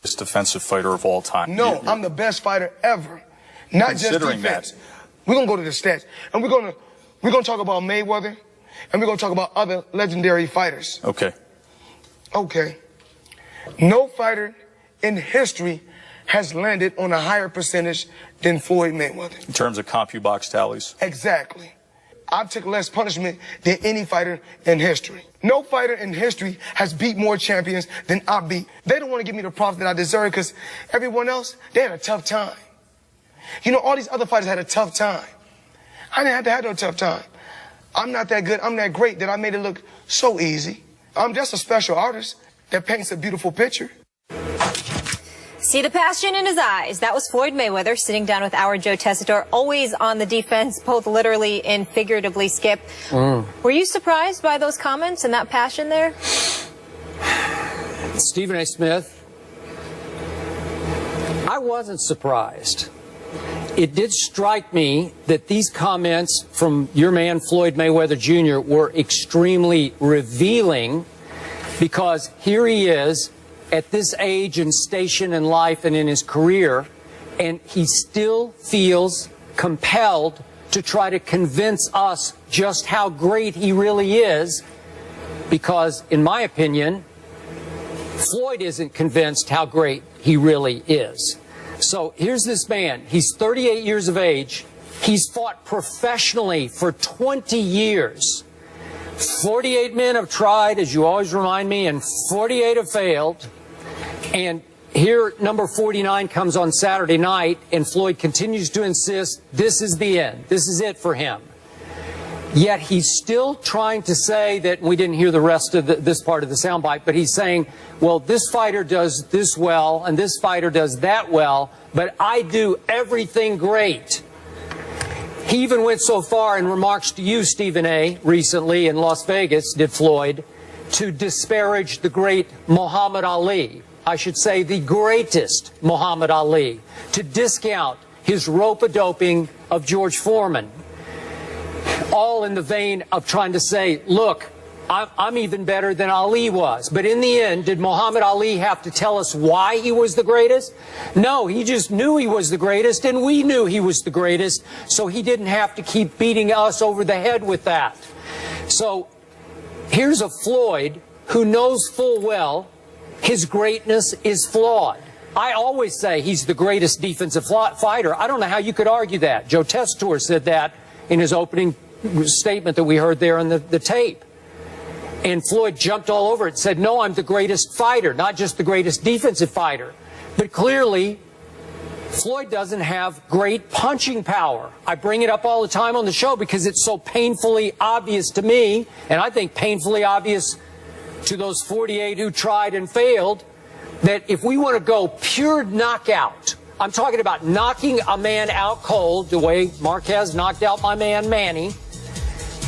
Best defensive fighter of all time. No, I'm the best fighter ever. Not just defense. We're gonna go to the stats, and we're gonna talk about Mayweather, and we're gonna talk about other legendary fighters. Okay. Okay. No fighter in history has landed on a higher percentage than Floyd Mayweather. In terms of CompuBox tallies? Exactly. I've took less punishment than any fighter in history. No fighter in history has beat more champions than I beat. They don't want to give me the props that I deserve because everyone else, they had a tough time. You know, all these other fighters had a tough time. I didn't have to have no tough time. I'm not that good. I'm that great that I made it look so easy. I'm just a special artist that paints a beautiful picture. See the passion in his eyes. That was Floyd Mayweather sitting down with our Joe Tessitore, always on the defense, both literally and figuratively, Skip. Were you surprised by those comments and that passion there? Stephen A. Smith, I wasn't surprised. It did strike me that these comments from your man Floyd Mayweather Jr. were extremely revealing, because here he is at this age and station in life and in his career, and he still feels compelled to try to convince us just how great he really is, because, in my opinion, Floyd isn't convinced how great he really is. So here's this man. He's 38 years of age. He's fought professionally for 20 years. 48 men have tried, as you always remind me, and 48 have failed. And here, number 49 comes on Saturday night, and Floyd continues to insist this is the end. This is it for him. Yet he's still trying to say that, we didn't hear the rest of this part of the soundbite, but he's saying, well, this fighter does this well, and this fighter does that well, but I do everything great. He even went so far in remarks to you, Stephen A., recently in Las Vegas, did Floyd, to disparage the great Muhammad Ali. I should say the greatest Muhammad Ali, to discount his rope-a-doping of George Foreman. All in the vein of trying to say, look, I'm even better than Ali was. But in the end, did Muhammad Ali have to tell us why he was the greatest? No, he just knew he was the greatest, and we knew he was the greatest, so he didn't have to keep beating us over the head with that. So here's a Floyd who knows full well his greatness is flawed. I always say he's the greatest defensive fighter. I don't know how you could argue that. Joe Tessitore said that in his opening statement that we heard there on the tape. And Floyd jumped all over it and said, no, I'm the greatest fighter, not just the greatest defensive fighter. But clearly, Floyd doesn't have great punching power. I bring it up all the time on the show because it's so painfully obvious to me, and I think painfully obvious to those 48 who tried and failed, that if we want to go pure knockout, I'm talking about knocking a man out cold, the way Marquez knocked out my man Manny,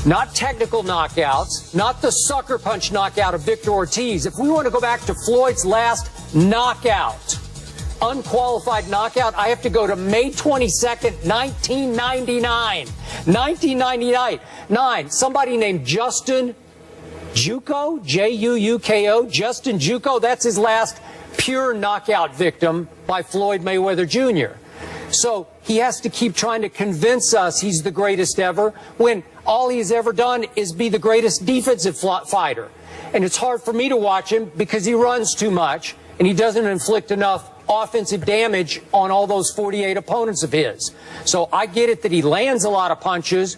not technical knockouts, not the sucker punch knockout of Victor Ortiz. If we want to go back to Floyd's last knockout, unqualified knockout, I have to go to May 22nd, 1999. 1999. Somebody named Justin Juuko, J-U-U-K-O, Justin Juuko, that's his last pure knockout victim by Floyd Mayweather Jr. So he has to keep trying to convince us he's the greatest ever when all he's ever done is be the greatest defensive fighter. And it's hard for me to watch him because he runs too much and he doesn't inflict enough offensive damage on all those 48 opponents of his. So I get it that he lands a lot of punches,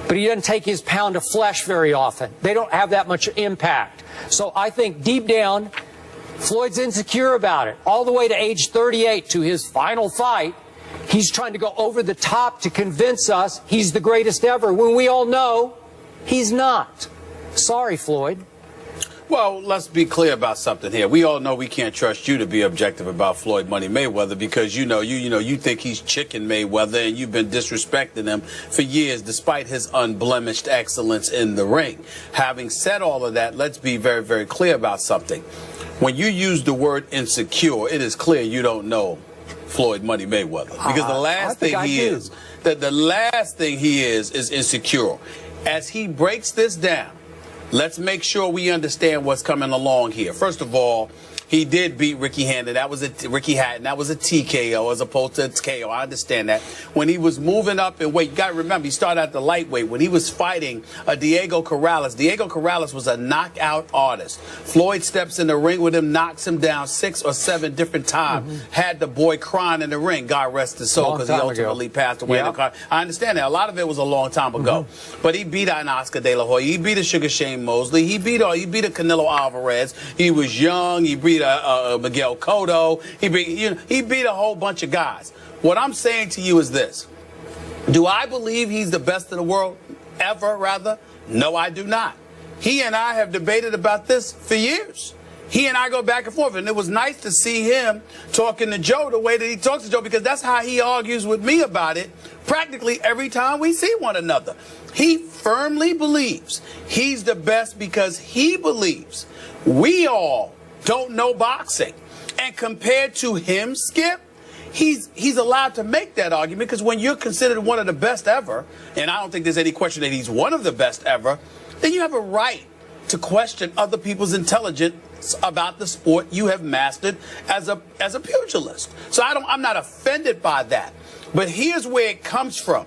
but he doesn't take his pound of flesh very often. They don't have that much impact. So I think deep down, Floyd's insecure about it. All the way to age 38, to his final fight, he's trying to go over the top to convince us he's the greatest ever, when we all know he's not. Sorry, Floyd. Well, let's be clear about something here. We all know we can't trust you to be objective about Floyd Money Mayweather because you think he's Chicken Mayweather and you've been disrespecting him for years despite his unblemished excellence in the ring. Having said all of that, let's be very, very clear about something. When you use the word insecure, it is clear you don't know Floyd Money Mayweather, because the last thing he is insecure. As he breaks this down, let's make sure we understand what's coming along here. First of all, he did beat Ricky Hatton. That was a TKO as opposed to a KO. I understand that. When he was moving up in weight, you got to remember, he started at the lightweight. When he was fighting Diego Corrales was a knockout artist. Floyd steps in the ring with him, knocks him down 6 or 7 different times. Had the boy crying in the ring. God rest his soul, because he ultimately passed away in the car. I understand that. A lot of it was a long time ago. But he beat an Oscar De La Hoya. He beat a Sugar Shane Mosley. He beat a Canelo Alvarez. He was young. He beat a Miguel Cotto. He beat a whole bunch of guys. What I'm saying to you is this. Do I believe he's the best in the world ever, rather? No, I do not. He and I have debated about this for years. He and I go back and forth, and it was nice to see him talking to Joe the way that he talks to Joe, because that's how he argues with me about it practically every time we see one another. He firmly believes he's the best because he believes we all don't know boxing. And compared to him, Skip, he's allowed to make that argument, because when you're considered one of the best ever, and I don't think there's any question that he's one of the best ever, then you have a right to question other people's intelligence about the sport you have mastered as a pugilist. So I'm not offended by that. But here's where it comes from.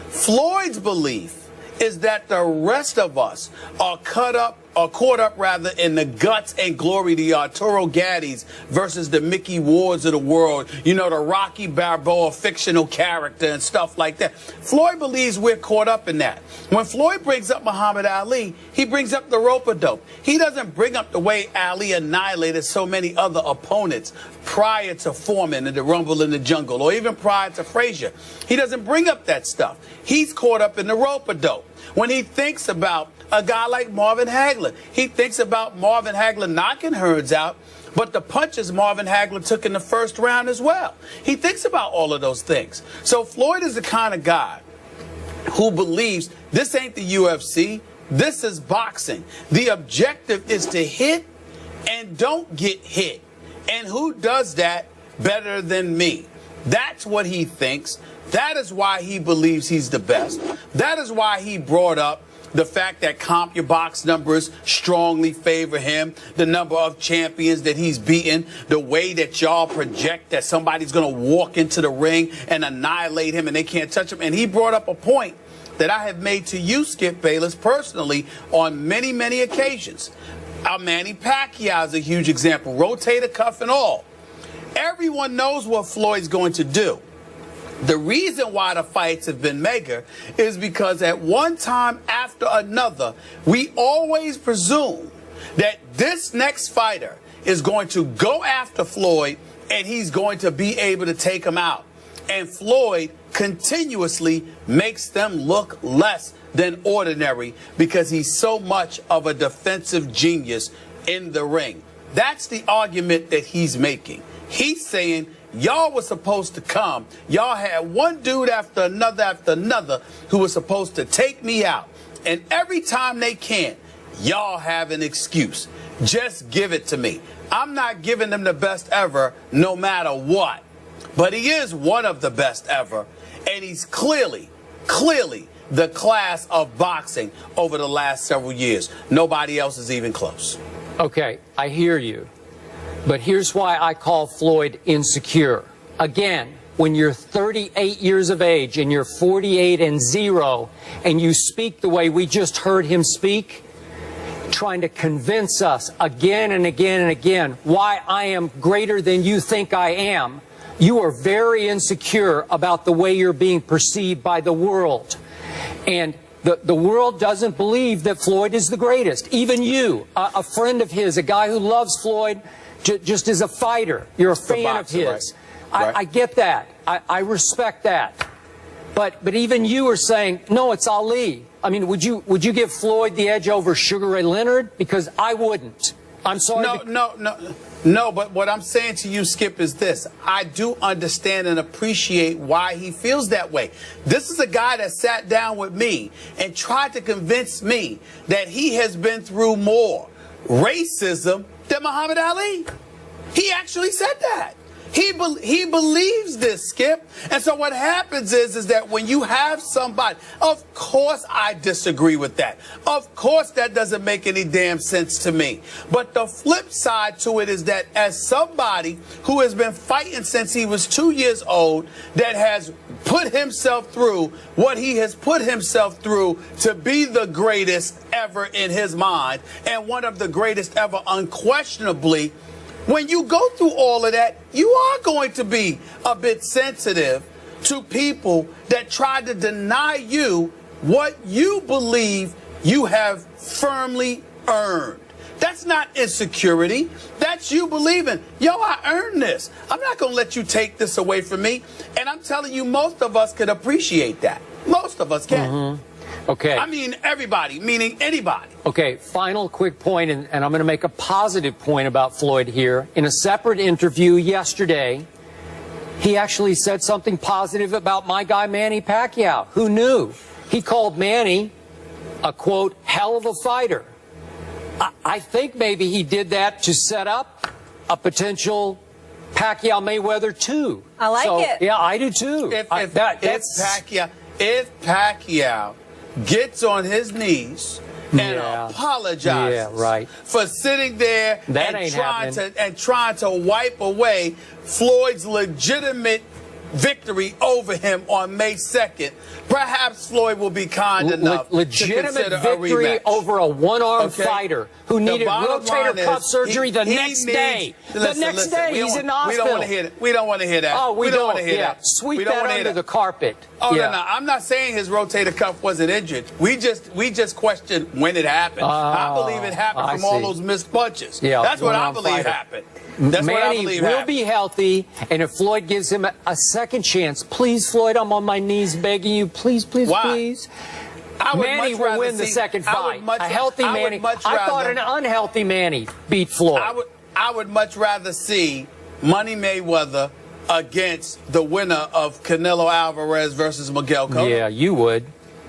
Floyd's belief is that the rest of us are caught up in the guts and glory, the Arturo Gaddis versus the Mickey Wards of the world, you know, the Rocky Balboa fictional character and stuff like that. Floyd believes we're caught up in that. When Floyd brings up Muhammad Ali, he brings up the rope-a-dope. He doesn't bring up the way Ali annihilated so many other opponents prior to Foreman and the Rumble in the Jungle, or even prior to Frazier. He doesn't bring up that stuff. He's caught up in the rope-a-dope. When he thinks about a guy like Marvin Hagler, he thinks about Marvin Hagler knocking Hearns out, but the punches Marvin Hagler took in the first round as well. He thinks about all of those things. So Floyd is the kind of guy who believes this ain't the UFC, this is boxing. The objective is to hit and don't get hit. And who does that better than me? That's what he thinks. That is why he believes he's the best. That is why he brought up the fact that comp your box numbers strongly favor him, the number of champions that he's beaten, the way that y'all project that somebody's going to walk into the ring and annihilate him and they can't touch him. And he brought up a point that I have made to you, Skip Bayless, personally on many, many occasions. Manny Pacquiao is a huge example, rotator cuff and all. Everyone knows what Floyd's going to do. The reason why the fights have been mega is because at one time after another, we always presume that this next fighter is going to go after Floyd and he's going to be able to take him out. And Floyd continuously makes them look less than ordinary because he's so much of a defensive genius in the ring. That's the argument that he's making. He's saying, y'all were supposed to come. Y'all had one dude after another who was supposed to take me out. And every time they can't, y'all have an excuse. Just give it to me. I'm not giving them the best ever no matter what. But he is one of the best ever. And he's clearly the class of boxing over the last several years. Nobody else is even close. Okay, I hear you. But here's why I call Floyd insecure. Again, when you're 38 years of age and you're 48-0 and you speak the way we just heard him speak, trying to convince us again and again and again why I am greater than you think I am, you are very insecure about the way you're being perceived by the world. And the world doesn't believe that Floyd is the greatest. Even you, a friend of his, a guy who loves Floyd, just as a fighter, you're a fan of his. Right. I get that. I respect that. But even you are saying, no, it's Ali. I mean, would you give Floyd the edge over Sugar Ray Leonard? Because I wouldn't. I'm sorry. No, but what I'm saying to you, Skip, is this. I do understand and appreciate why he feels that way. This is a guy that sat down with me and tried to convince me that he has been through more racism than Muhammad Ali. He actually said that. He believes this, Skip. And so what happens is that when you have somebody, of course I disagree with that. Of course that doesn't make any damn sense to me. But the flip side to it is that as somebody who has been fighting since he was 2 years old, that has put himself through what he has put himself through to be the greatest ever in his mind, and one of the greatest ever unquestionably, when you go through all of that, you are going to be a bit sensitive to people that try to deny you what you believe you have firmly earned. That's not insecurity. That's you believing, yo, I earned this. I'm not going to let you take this away from me. And I'm telling you, most of us could appreciate that. Most of us can. Mm-hmm. Okay. I mean, everybody, meaning anybody. Okay, final quick point, and I'm going to make a positive point about Floyd here. In a separate interview yesterday, he actually said something positive about my guy Manny Pacquiao. Who knew? He called Manny a, quote, hell of a fighter. I think maybe he did that to set up a potential Pacquiao-Mayweather 2. I like it. Yeah, I do too. If Pacquiao gets on his knees and apologizes for sitting there and trying to wipe away Floyd's legitimate victory over him on May 2nd, perhaps Floyd will be kind enough legitimate to consider victory a rematch over a one-armed fighter who needed rotator cuff surgery the next day. The next day, he's in the hospital. We don't want to hear that. We don't want to hear that. Oh, we don't want to hear that. Sweep that under the carpet. Oh, no. I'm not saying his rotator cuff wasn't injured. We just questioned when it happened. I believe it happened from all those missed punches. Yeah, that's what I believe happened. That's what I believe will be healthy, and if Floyd gives him a second chance, please, Floyd, I'm on my knees begging you, please, please, please. Manny will win the second fight. A healthy Manny. I thought an unhealthy Manny beat Floyd. I would much rather see Money Mayweather against the winner of Canelo Alvarez versus Miguel Cotto. Yeah, you would.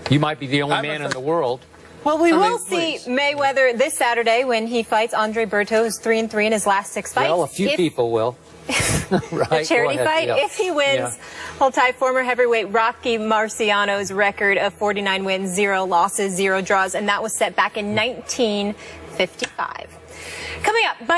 You might be the only man in the world. Well, we will see Mayweather this Saturday when he fights Andre Berto, who's 3-3 in his last 6 fights. Well, a few people will. The charity fight. Yeah. If he wins, he'll tie former heavyweight Rocky Marciano's record of 49 wins, 0 losses, 0 draws, and that was set back in 1955. Coming up.